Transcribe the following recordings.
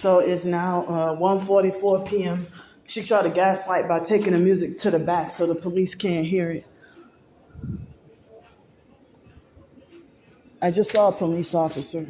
So it's now 1:44 p.m. She tried to gaslight by taking the music to the back so the police can't hear it. I just saw a police officer.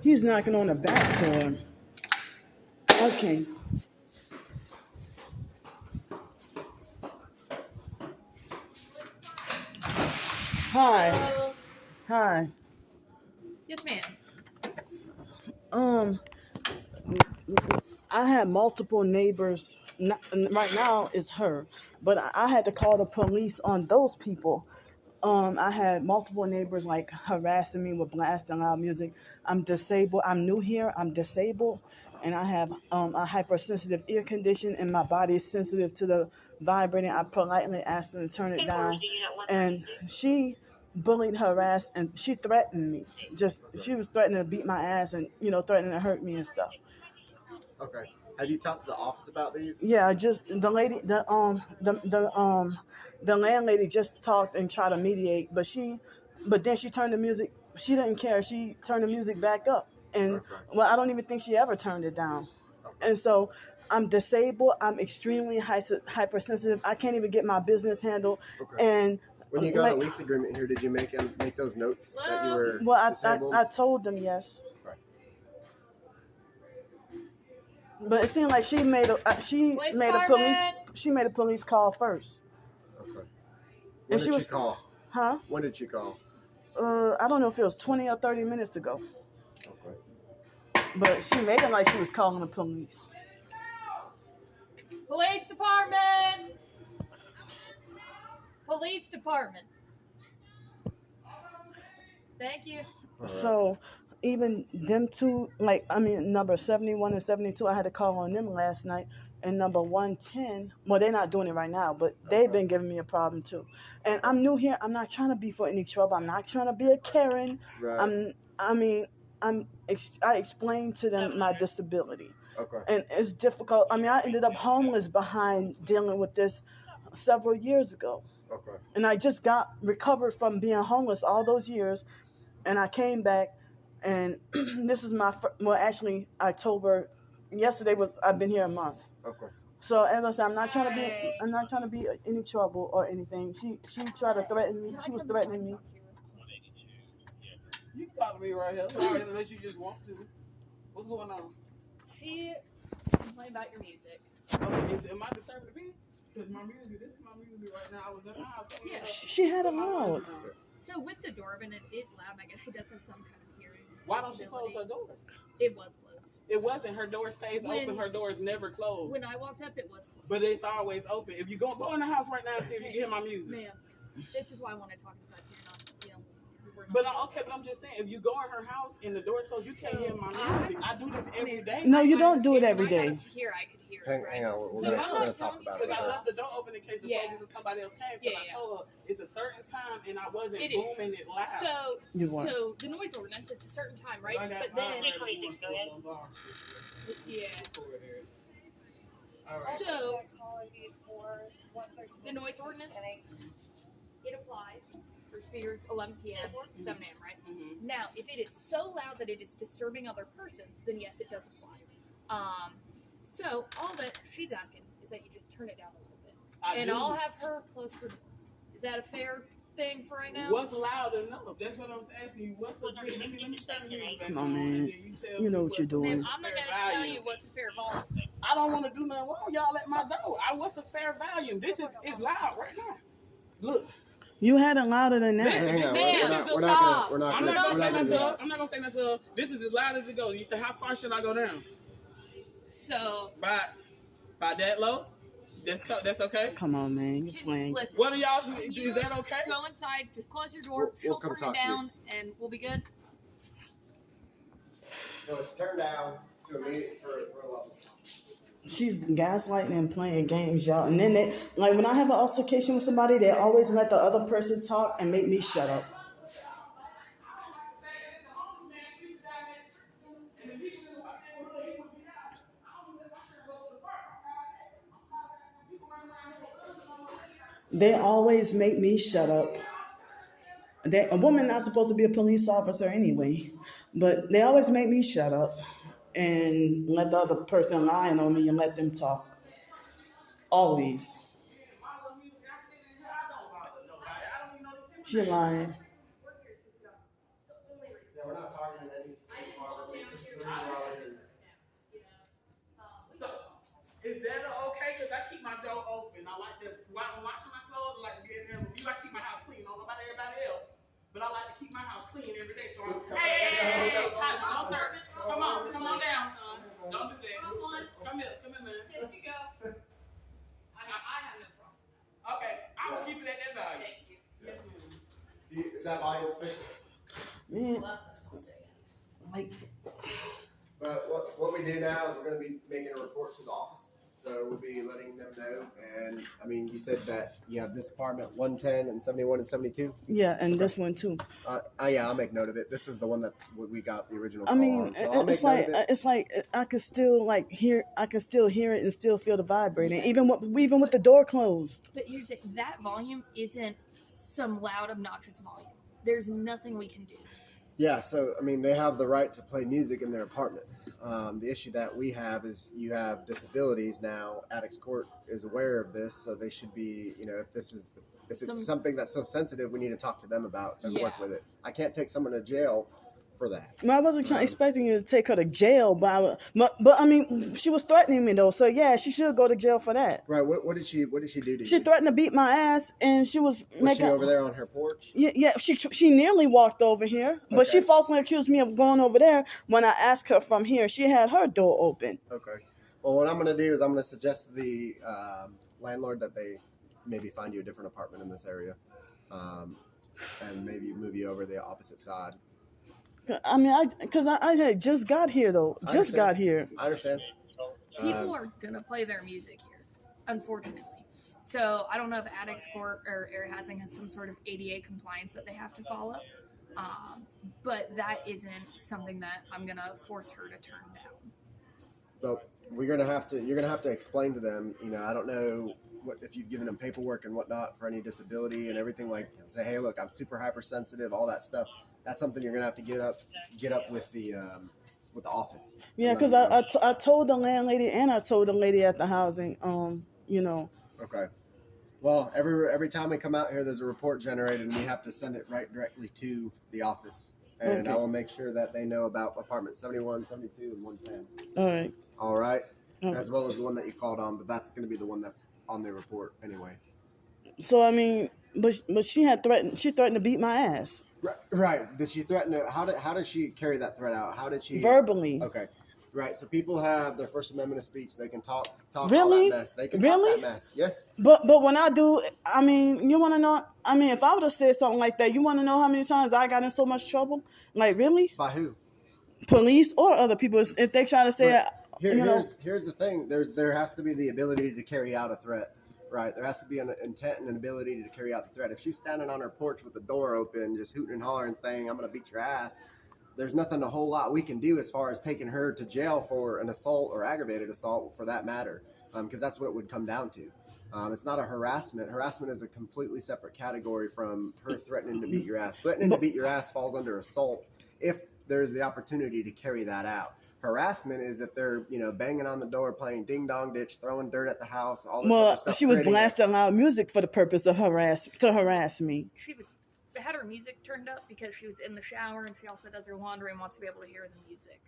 He's knocking on the back door. Okay. Hi. Hello. Hi. Yes, ma'am. I had multiple neighbors. Right now it's her, but I had to call the police on those people. I had multiple neighbors like harassing me with blasting loud music. I'm disabled. I'm new here. I'm disabled, and I have a hypersensitive ear condition, and my body is sensitive to the vibrating. I politely asked her to turn it down, and she bullied, harassed, and she threatened me. She was threatening to beat my ass and threatening to hurt me and stuff. Okay. Have you talked to the office about these? Yeah, just the lady, the landlady just talked and tried to mediate, but then she turned the music. She didn't care. She turned the music back up, and well, I don't even think she ever turned it down. And so I'm disabled. I'm extremely hypersensitive. I can't even get my business handled. Okay. And when you got a lease agreement here, did you make those notes that you were disabled? I told them yes. But it seemed like she made a police call first. Okay. When did she call? Huh? When did she call? I don't know if it was 20 or 30 minutes ago. Okay. But she made it like she was calling the police. Police department. Police department. Thank you. Right. So even them two, number 71 and 72, I had to call on them last night. And number 110, well, they're not doing it right now, but they've been giving me a problem too. And I'm new here. I'm not trying to be for any trouble. I'm not trying to be a Karen. Right. I explained to them my disability. Okay. And it's difficult. I ended up homeless behind dealing with this several years ago. Okay. And I just got recovered from being homeless all those years. And I came back, and this is actually October. Yesterday I've been here a month. Okay. So as I said, I'm not trying to be any trouble or anything. She tried to threaten me. She was threatening me. You can talk to me right here, unless you just want to. What's going on? She complained about your music. Okay, am I disturbing the peace? Because this is my music right now. I was at my house. Yeah. She had it loud. So with the door open, it is loud. I guess she does have some kind of hearing. Why don't she close her door? It was closed. It wasn't. Her door stays open. Her door is never closed. When I walked up, it was closed. But it's always open. If you go in the house right now and see if you can hear my music. Ma'am, this is why I want to talk inside, so you're not, But I'm just saying, if you go in her house and the door's closed, you can't hear my music. I do this every day. No, you don't do it every day. I could hear Hang on, we're gonna talk about it. Because I left the door open in case the police or somebody else came. Because I told her it's a certain time and I wasn't booming it loud. So the noise ordinance, it's a certain time, right? But then, so the noise ordinance, it applies for speakers 11 p.m., 7 a.m., right? Mm-hmm. Now, if it is so loud that it is disturbing other persons, then yes, it does apply. So all that she's asking is that you just turn it down a little bit. I'll have her close her door. Is that a fair thing for right now? What's loud enough? That's what I'm asking you. What's a good? Let me turn the music back. Come on, man. You know what you're doing. I'm not going to tell you what's a fair volume. I don't want to do nothing wrong. Y'all at my door. What's a fair volume? This is loud right now. Look. You had it louder than that. I'm not gonna say nothing to her. This is as loud as it goes. How far should I go down? So by that low? That's okay? Come on, man. You're playing. Listen, what are y'all? Is that okay? Go inside. Just close your door. She'll turn it down, and we'll be good. So it's turned down to a meeting for a level. She's gaslighting and playing games, y'all. And then when I have an altercation with somebody, they always let the other person talk and make me shut up. They always make me shut up. A woman not supposed to be a police officer anyway, but they always make me shut up and let the other person lying on me and let them talk. Always. She lying. Yeah, we're not targeting any city department. Just the reason why we're here. Is that okay? Because I keep my door open. I like to, when I'm washing my clothes, I like to be in there with you. I keep my house clean. I don't know about everybody else, but I like to keep my house clean every day. So I'm, hey, no, sir. Come on down, son. Don't do that. Come here, man. Here you go. I have no problem. Okay, I will keep it at that value. Thank you. Yes, ma'am. Is that volume sufficient? Man, like, But what we do now is we're going to be making a report to the office. So we'll be letting them know. And I mean, you said that you have this apartment 110 and 71 and 72. yeah, and this one too. Yeah, I'll make note of it. This is the one that we got the original. I call mean, on, so I'll make it's note like of it. it's like I can still like hear. I can still hear it and still feel the vibrating, even with the door closed. But here's it. That volume isn't some loud, obnoxious volume. There's nothing we can do. Yeah, so I mean, they have the right to play music in their apartment. The issue that we have is you have disabilities now. Addicts Court is aware of this, so they should be, if it's something that's so sensitive, we need to talk to them about and work with it. I can't take someone to jail for that. Well, I wasn't expecting you to take her to jail, but I mean, she was threatening me though, so yeah, she should go to jail for that. Right. What did she do to you? She threatened to beat my ass, and she was she over there on her porch? Yeah. She nearly walked over here, but she falsely accused me of going over there when I asked her from here. She had her door open. Okay. Well, what I'm going to do is I'm going to suggest to the landlord that they maybe find you a different apartment in this area, and maybe move you over the opposite side. I mean, because I had just got here though. Just got here. I understand. People are gonna play their music here, unfortunately. So I don't know if Addicts Court or Area Housing has some sort of ADA compliance that they have to follow, but that isn't something that I'm gonna force her to turn down. So you're gonna have to explain to them. I don't know if you've given them paperwork and whatnot for any disability and everything, like say, hey, look, I'm super hypersensitive, all that stuff. That's something you're gonna have to get up with the office. Yeah, because I told the landlady and I told the lady at the housing. Okay. Well, every time we come out here, there's a report generated, and we have to send it right directly to the office. And I will make sure that they know about apartment 71, 72, and 110. All right. All right. As well as the one that you called on, but that's going to be the one that's on the report anyway. So I mean, but she threatened to beat my ass. Right. Did she threaten to? How did she carry that threat out? How did she? Verbally. Okay. Right. So people have their First Amendment of speech. They can talk really? all that mess. They can talk that mess. Yes. But when I do, I mean, you want to know? I mean, if I would have said something like that, you want to know how many times I got in so much trouble? Like, really? By who? Police or other people? If they try to say, here's the thing. There has to be the ability to carry out a threat. Right, there has to be an intent and an ability to carry out the threat. If she's standing on her porch with the door open, just hooting and hollering, saying, "I'm going to beat your ass," there's nothing a whole lot we can do as far as taking her to jail for an assault or aggravated assault, for that matter, because that's what it would come down to. It's not a harassment. Harassment is a completely separate category from her threatening to beat your ass. Threatening to beat your ass falls under assault if there's the opportunity to carry that out. Harassment is if they're, banging on the door, playing ding dong ditch, throwing dirt at the house, all this other stuff. She was blasting loud music for the purpose of harass me. She had her music turned up because she was in the shower, and she also does her laundry and wants to be able to hear the music.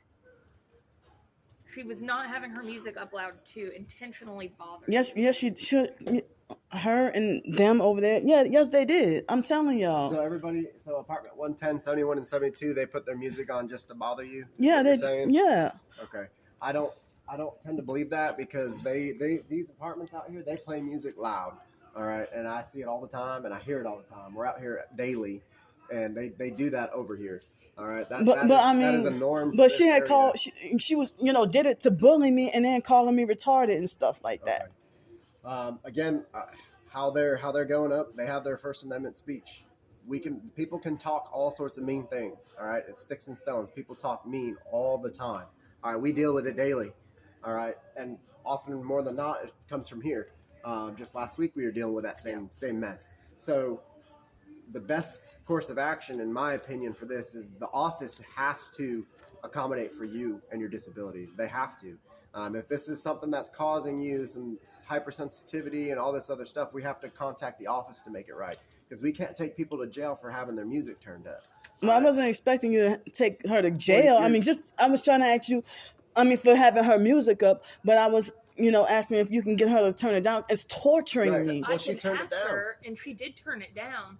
She was not having her music up loud to intentionally bother. Yes, she should. Her and them over there. Yeah, yes, they did. I'm telling y'all. So apartment 110, 71, and 72, they put their music on just to bother you? Yeah, yeah. Okay. I don't tend to believe that, because these apartments out here, they play music loud. All right. And I see it all the time, and I hear it all the time. We're out here daily, and they do that over here. All right. That is a norm. But she had called, she was, did it to bully me and then calling me retarded and stuff like that. Okay. Again, how they're going up, they have their First Amendment speech. People can talk all sorts of mean things. All right. It's sticks and stones. People talk mean all the time. All right. We deal with it daily. All right. And often more than not, it comes from here. Just last week, we were dealing with that same mess. So the best course of action, in my opinion, for this is the office has to accommodate for you and your disabilities. They have to. If this is something that's causing you some hypersensitivity and all this other stuff, we have to contact the office to make it right, because we can't take people to jail for having their music turned up. Well, I wasn't expecting you to take her to jail. Well, I mean, I was trying to ask you, for having her music up, but I was, asking if you can get her to turn it down. It's torturing Right. me. Well, I she can turned it ask down. her, and she did turn it down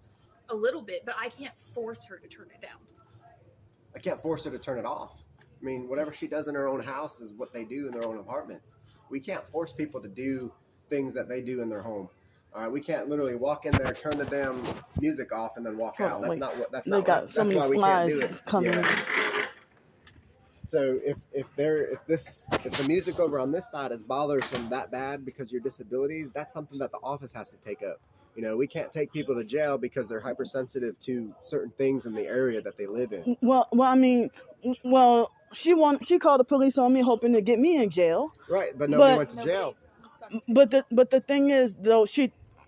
a little bit, but I can't force her to turn it down. I can't force her to turn it off. I mean, whatever she does in her own house is what they do in their own apartments. We can't force people to do things that they do in their home. All right, we can't literally walk in there, turn the damn music off, and then walk Hold out. on, That's wait. not what. That's They not. got That's, so that's many why we can't flies do it. coming in. So if the music over on this side is bothersome that bad because of your disabilities, that's something that the office has to take up. We can't take people to jail because they're hypersensitive to certain things in the area that they live in. She called the police on me, hoping to get me in jail. Right, but nobody went to Nobody- jail. But the thing is, though,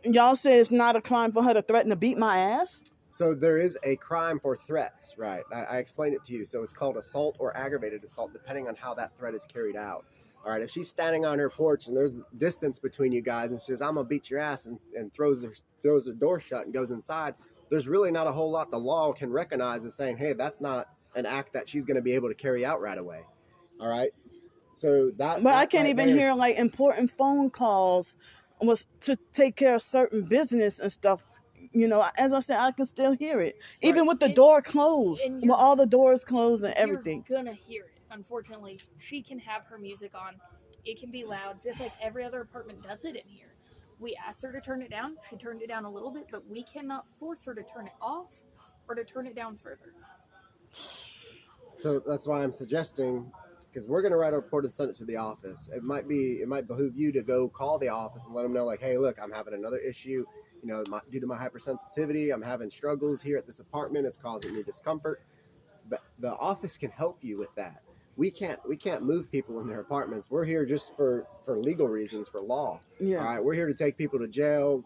y'all say it's not a crime for her to threaten to beat my ass. So there is a crime for threats, right? I explained it to you. So it's called assault or aggravated assault, depending on how that threat is carried out. All right, if she's standing on her porch and there's distance between you guys and says, "I'm gonna beat your ass," and throws the door shut and goes inside, there's really not a whole lot the law can recognize as saying, "Hey, that's not an act that she's going to be able to carry out right away." All right, so that. But that I can't right even there, hear like important phone calls was to take care of certain business and stuff. As I said, I can still hear it, even with the door closed, and with all the doors closed and You're everything. gonna hear it. Unfortunately, she can have her music on. It can be loud, just like every other apartment does it in here. We asked her to turn it down. She turned it down a little bit, but we cannot force her to turn it off or to turn it down further. So that's why I'm suggesting, because we're going to write a report and send it to the office. It might behoove you to go call the office and let them know, like, "Hey, look, I'm having another issue. Due to my hypersensitivity, I'm having struggles here at this apartment. It's causing me discomfort." But the office can help you with that. We can't move people in their apartments. We're here just for legal reasons, for law. Yeah. All right, we're here to take people to jail.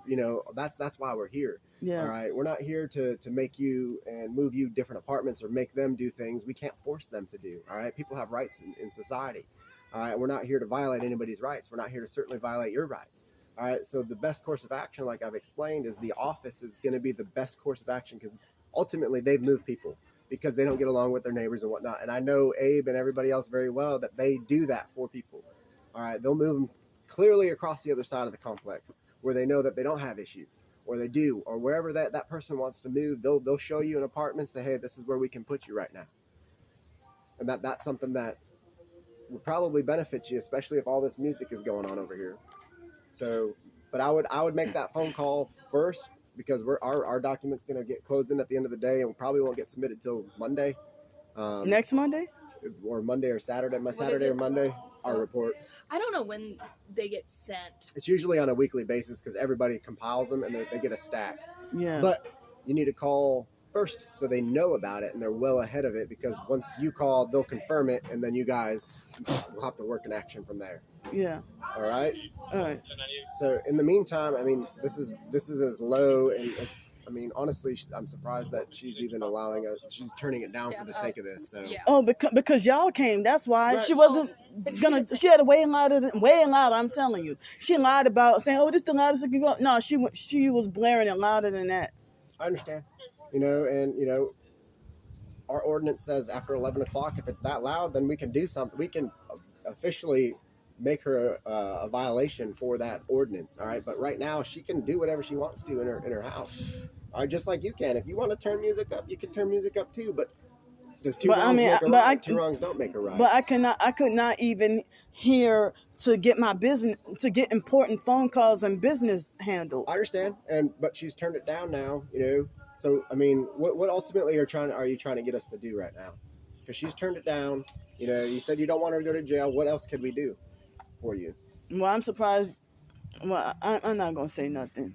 That's why we're here. Yeah. All right, we're not here to make you and move you different apartments or make them do things we can't force them to do. All right, people have rights in society. All right, we're not here to violate anybody's rights. We're not here to certainly violate your rights. All right, so the best course of action, like I've explained, is the office is going to be the best course of action, because ultimately they've moved people because they don't get along with their neighbors and whatnot. And I know Abe and everybody else very well that they do that for people. All right, they'll move them clearly across the other side of the complex where they know that they don't have issues, or they do, or wherever that person wants to move, they'll show you an apartment, say, "Hey, this is where we can put you right now." And that's something that would probably benefit you, especially if all this music is going on over here. So, but I would make that phone call first, because our document's going to get closed in at the end of the day, and we probably won't get submitted till Monday. Next Monday? Or Monday or Saturday. What is Saturday it? or Monday, our report. I don't know when they get sent. It's usually on a weekly basis because everybody compiles them and they get a stack. Yeah. But you need to call first so they know about it and they're well ahead of it, because once you call, they'll confirm it, and then you guys will have to work an action from there. Yeah. All right. All right. So in the meantime, I mean, this is as low, and honestly, I'm surprised that she's even allowing us. She's turning it down for the sake of this. So Yeah. Oh, because y'all came. That's why Right. she wasn't gonna. She had to way louder. I'm telling you, she lied about saying, "Oh, this the loudest it can go." No, she was blaring it louder than that. I understand. Our ordinance says after 11 o'clock, if it's that loud, then we can do something. We can officially make her a violation for that ordinance. All right. But right now she can do whatever she wants to in her house. All right. Just like you can. If you want to turn music up, you can turn music up too. But does two wrongs make a right? Two wrongs don't make a right. But I could not even hear to get my business, to get important phone calls and business handled. I understand. But she's turned it down now, So, I mean, what ultimately are you trying to get us to do right now? Because she's turned it down. You said you don't want her to go to jail. What else could we do for you? Well, I'm surprised. Well, I'm not gonna say nothing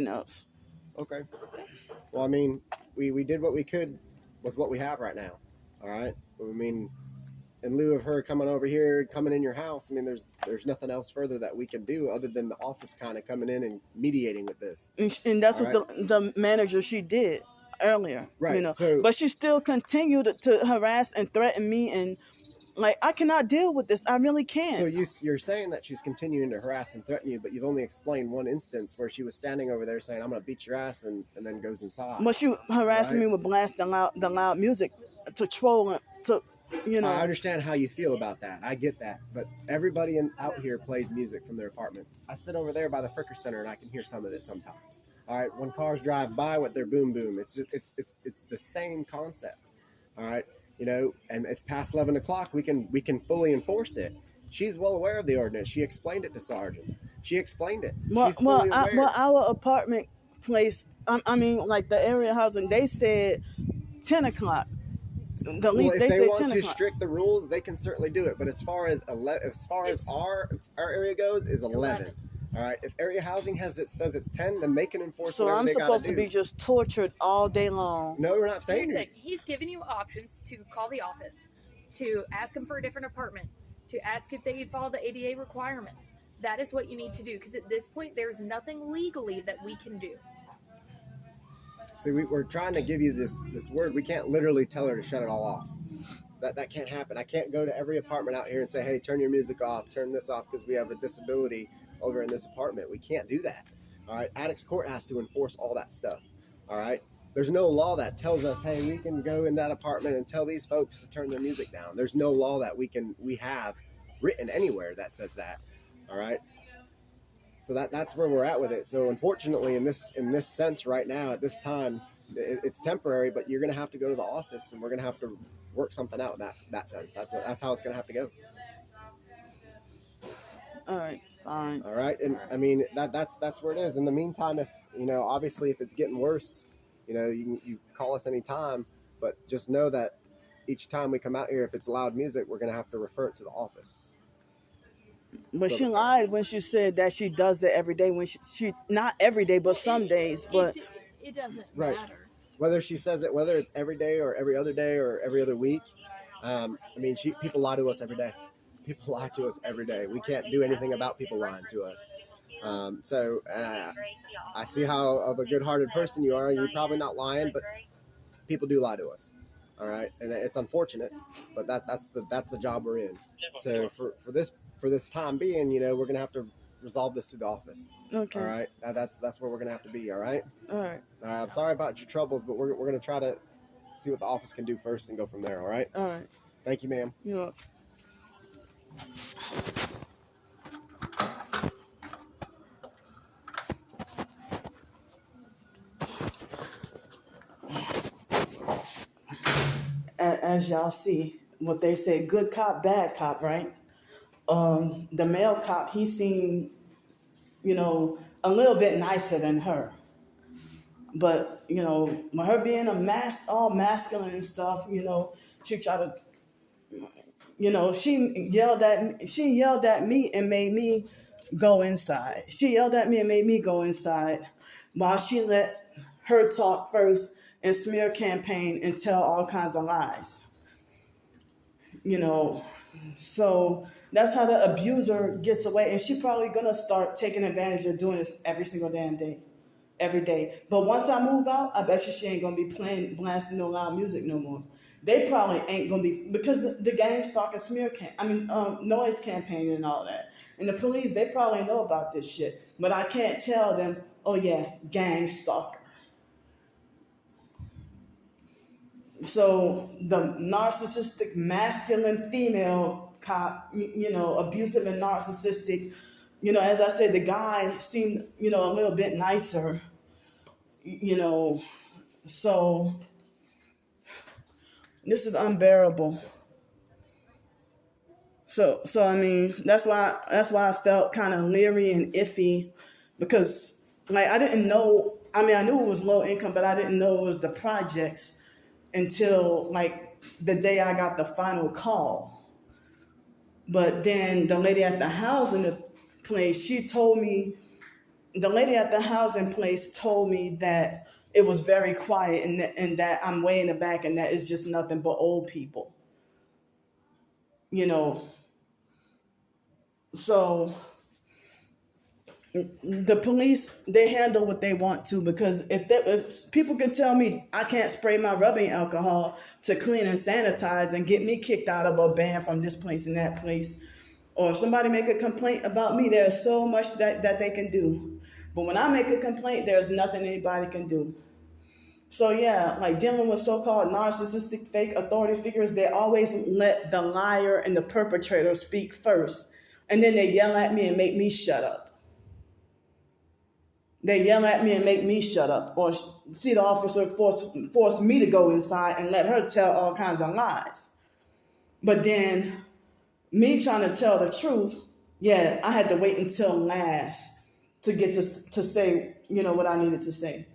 else. Okay. Well, I mean, we did what we could with what we have right now. All right. I mean, in lieu of her coming over here, coming in your house, I mean, there's nothing else further that we can do other than the office kind of coming in and mediating with this. And that's All what the manager, she did earlier, Right. So, but she still continued to harass and threaten me, and like, I cannot deal with this. I really can't. so you're saying that she's continuing to harass and threaten you, but you've only explained one instance where she was standing over there saying, "I'm going to beat your ass," and then goes inside. But she harassing me with blasting the loud music, to troll and to, I understand how you feel about that. I get that. But everybody out here plays music from their apartments. I sit over there by the Fricker Center and I can hear some of it sometimes. All right. When cars drive by with their boom boom, it's just it's the same concept. All right. And it's past 11 o'clock. We can fully enforce it. She's well aware of the ordinance. She explained it to Sergeant. She explained it. She's fully aware. Well, our apartment place, I mean, like the area housing, they said 10 o'clock. The least if they they said want 10 to o'clock. strict the rules, they can certainly do it. But as far as our area goes, is 11. All right. If area housing says it's 10, then they can enforce. So whatever I'm they supposed gotta to do. be just tortured all day long. No, we're not saying. He's giving you options to call the office, to ask them for a different apartment, to ask if they follow the ADA requirements. That is what you need to do, because at this point, there's nothing legally that we can do. See, we're trying to give you this word. We can't literally tell her to shut it all off. That can't happen. I can't go to every apartment out here and say, hey, turn your music off, turn this off because we have a disability over in this apartment. We can't do that. All right. Addicts Court has to enforce all that stuff. All right. There's no law that tells us, hey, we can go in that apartment and tell these folks to turn their music down. There's no law that we have written anywhere that says that. All right. So that's where we're at with it. So unfortunately, in this sense right now, at this time, it's temporary, but you're going to have to go to the office and we're going to have to work something out in that sense. That's how it's going to have to go. All right, fine. All right. And I mean, that's where it is. In the meantime, if, obviously if it's getting worse, you call us anytime, but just know that each time we come out here, if it's loud music, we're going to have to refer it to the office. But she lied when she said that she does it every day. When she not every day, but some days. But it doesn't right. matter. Whether she says it, whether it's every day or every other day or every other week. I mean, people lie to us every day. People lie to us every day. We can't do anything about people lying to us. So I see how of a good-hearted person you are. You're probably not lying, but people do lie to us. All right, and it's unfortunate, but that's the job we're in. So for this time being, we're gonna have to resolve this through the office. okay. All right, that's where we're gonna have to be. All right. All right. I'm sorry about your troubles, but we're gonna try to see what the office can do first and go from there. All right. All right. Thank you, ma'am. You're welcome. As y'all see, what they say, good cop, bad cop, right? The male cop, he seemed, a little bit nicer than her. But, with her being all masculine and stuff, she tried to, she yelled at me and made me go inside. She yelled at me and made me go inside while she let her talk first and smear campaign and tell all kinds of lies. So that's how the abuser gets away. And she probably gonna start taking advantage of doing this every single damn day. Every day. But once I move out, I bet you she ain't gonna be blasting no loud music no more. They probably ain't gonna be, because the gang stalking noise campaign and all that. And the police, they probably know about this shit. But I can't tell them, oh yeah, gang stalker. So the narcissistic masculine female cop, abusive and narcissistic, as I said, the guy seemed, a little bit nicer, so this is unbearable. So I mean, that's why I felt kind of leery and iffy, because I didn't know, I knew it was low income, but I didn't know it was the projects until the day I got the final call. But then the lady at the housing place, the lady at the housing place told me that it was very quiet and that I'm way in the back and that it's just nothing but old people. you know. So the police, they handle what they want to, because if people can tell me I can't spray my rubbing alcohol to clean and sanitize and get me kicked out of or banned from this place and that place, or if somebody make a complaint about me, there's so much that they can do. But when I make a complaint, there's nothing anybody can do. So yeah, like dealing with so-called narcissistic fake authority figures, they always let the liar and the perpetrator speak first. And then they yell at me and make me shut up. They yell at me and make me shut up, or see the officer force me to go inside and let her tell all kinds of lies. But then me trying to tell the truth, yeah, I had to wait until last to get to say, what I needed to say.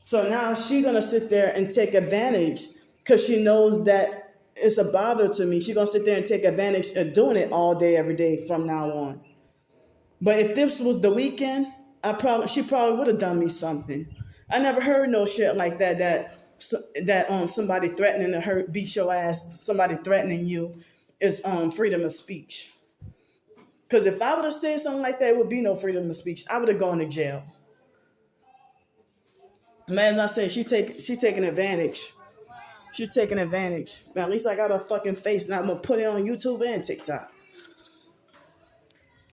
So now she's going to sit there and take advantage because she knows that it's a bother to me. She's going to sit there and take advantage of doing it all day, every day from now on. But if this was the weekend, she probably would have done me something. I never heard no shit like that somebody threatening to beat your ass, somebody threatening you is freedom of speech. Because if I would have said something like that, it would be no freedom of speech. I would have gone to jail. Man, as I said, she's taking advantage. She's taking advantage. But at least I got her fucking face, and I'm going to put it on YouTube and TikTok.